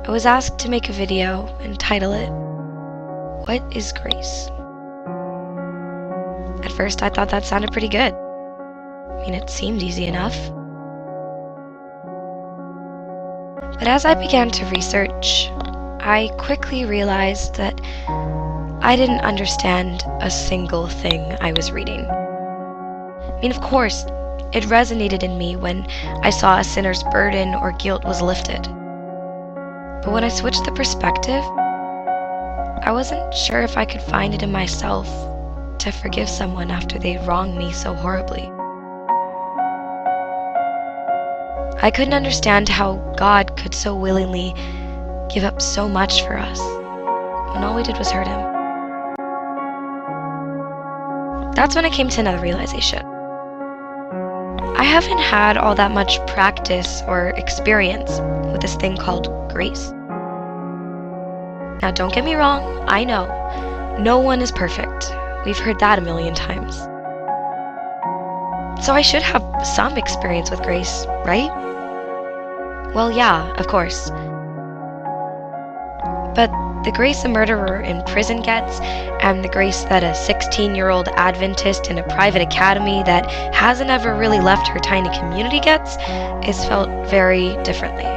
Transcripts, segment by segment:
I was asked to make a video and title it, "What is Grace?" At first I thought that sounded pretty good. It seemed easy enough. But as I began to research, I quickly realized that I didn't understand a single thing I was reading. Of course, it resonated in me when I saw a sinner's burden or guilt was lifted. But when I switched the perspective, I wasn't sure if I could find it in myself to forgive someone after they'd wronged me so horribly. I couldn't understand how God could so willingly give up so much for us when all we did was hurt him. That's when I came to another realization. I haven't had all that much practice or experience with this thing called grace. Now, don't get me wrong, I know. No one is perfect. We've heard that a million times. So I should have some experience with grace, right? Well, yeah, of course. But the grace a murderer in prison gets, and the grace that a 16-year-old Adventist in a private academy that hasn't ever really left her tiny community gets, is felt very differently.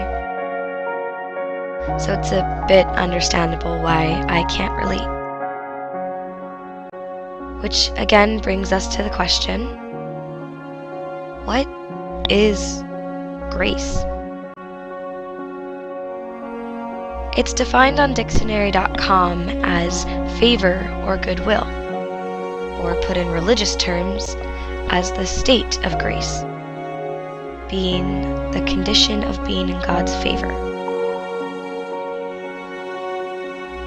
So it's a bit understandable why I can't relate. Which again brings us to the question, what is grace? It's defined on dictionary.com as favor or goodwill, or put in religious terms, as the state of grace, being the condition of being in God's favor.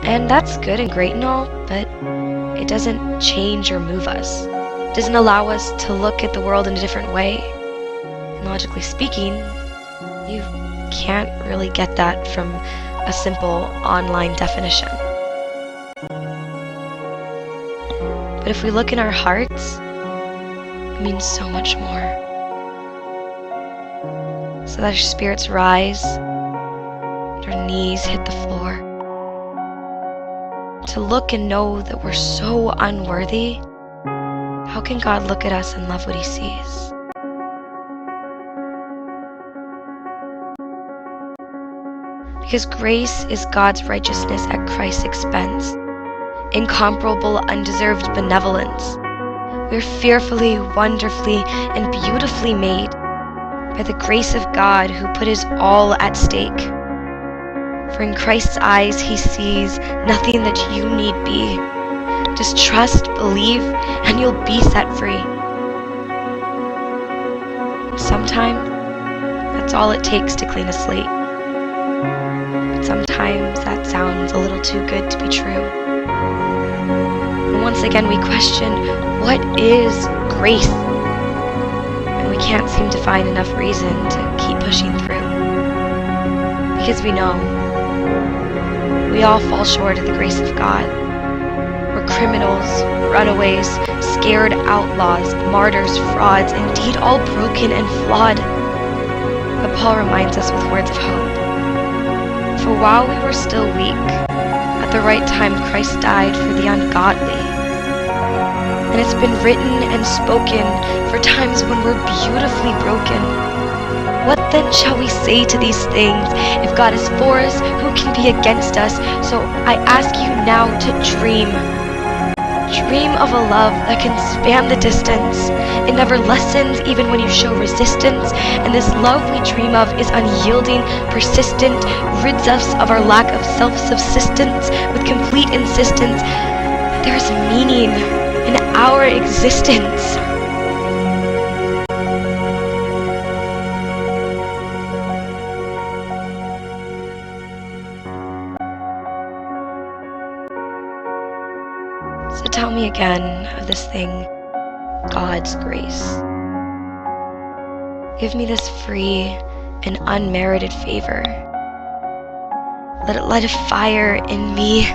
And that's good and great and all, but it doesn't change or move us. It doesn't allow us to look at the world in a different way. And logically speaking, you can't really get that from a simple online definition. But if we look in our hearts, it means so much more. So that our spirits rise, and our knees hit the floor. To look and know that we're so unworthy, how can God look at us and love what he sees? Because grace is God's righteousness at Christ's expense, incomparable, undeserved benevolence. We're fearfully, wonderfully, and beautifully made by the grace of God who put his all at stake. For in Christ's eyes he sees nothing that you need be. Just trust, believe, and you'll be set free. Sometimes that's all it takes to clean a slate. Sometimes that sounds a little too good to be true. And once again we question, what is grace? And we can't seem to find enough reason to keep pushing through. Because we know we all fall short of the grace of God. We're criminals, runaways, scared outlaws, martyrs, frauds, indeed all broken and flawed. But Paul reminds us with words of hope. For while we were still weak, at the right time Christ died for the ungodly. And it's been written and spoken for times when we're beautifully broken. What then shall we say to these things? If God is for us, who can be against us? So I ask you now to dream. Dream of a love that can span the distance. It never lessens even when you show resistance. And this love we dream of is unyielding, persistent, rids us of our lack of self-subsistence with complete insistence that there is meaning in our existence. So tell me again of this thing, God's grace. Give me this free and unmerited favor. Let it light a fire in me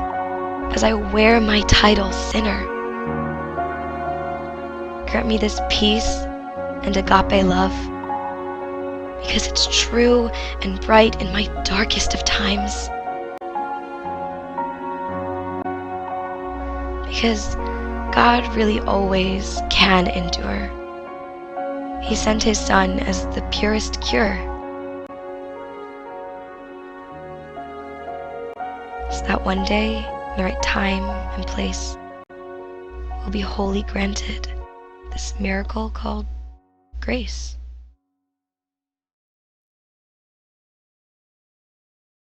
as I wear my title, sinner. Grant me this peace and agape love, because it's true and bright in my darkest of times. because God really always can endure. He sent His Son as the purest cure, so that one day, in the right time and place, we'll be wholly granted this miracle called grace.